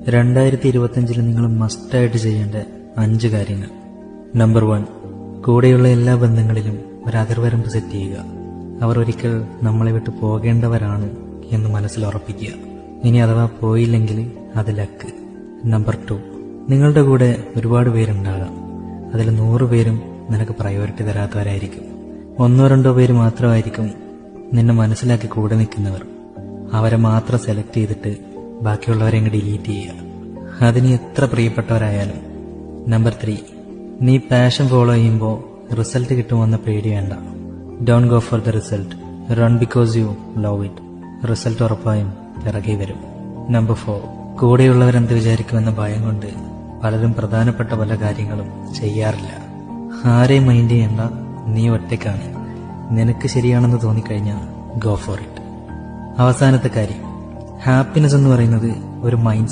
2025 നിങ്ങൾ മസ്റ്റായിട്ട് ചെയ്യേണ്ട 5 കാര്യങ്ങൾ. നമ്പർ 1, കൂടെയുള്ള എല്ലാ ബന്ധങ്ങളിലും ഒരു അതിർവരമ്പ് സെറ്റ് ചെയ്യുക. അവർ ഒരിക്കൽ നമ്മളെ വിട്ട് പോകേണ്ടവരാണ് എന്ന് മനസ്സിൽ ഉറപ്പിക്കുക. ഇനി അഥവാ പോയില്ലെങ്കിൽ അത് ലക്ക്. നമ്പർ 2, നിങ്ങളുടെ കൂടെ ഒരുപാട് പേരുണ്ടാകാം. അതിൽ 100 പേരും നിനക്ക് പ്രയോറിറ്റി തരാത്തവരായിരിക്കും. 1-2 പേര് മാത്രമായിരിക്കും നിന്നെ മനസ്സിലാക്കി കൂടെ നിൽക്കുന്നവർ. അവരെ മാത്രം സെലക്ട് ചെയ്തിട്ട് ബാക്കിയുള്ളവരെ അങ്ങ് ഡിലീറ്റ് ചെയ്യുക, അതിന് എത്ര പ്രിയപ്പെട്ടവരായാലും. നമ്പർ 3, നീ പാഷൻ ഫോളോ ചെയ്യുമ്പോൾ റിസൾട്ട് കിട്ടുമെന്ന പേടി വേണ്ട. Don't go for the result, run because you love it. Result ഉറപ്പായും പിറകെ വരും. നമ്പർ 4, കൂടെയുള്ളവരെന്ത് വിചാരിക്കുമെന്ന ഭയം കൊണ്ട് പലരും പ്രധാനപ്പെട്ട പല കാര്യങ്ങളും ചെയ്യാറില്ല. ആരെയും മൈൻഡ് ചെയ്യണ്ട, നീ ഒറ്റയ്ക്കാണ്. നിനക്ക് ശരിയാണെന്ന് തോന്നിക്കഴിഞ്ഞാൽ ഗോ ഫോർ ഇറ്റ്. അവസാനത്തെ കാര്യം, ഹാപ്പിനെസ് എന്ന് പറയുന്നത് ഒരു മൈൻഡ് സെറ്റ്.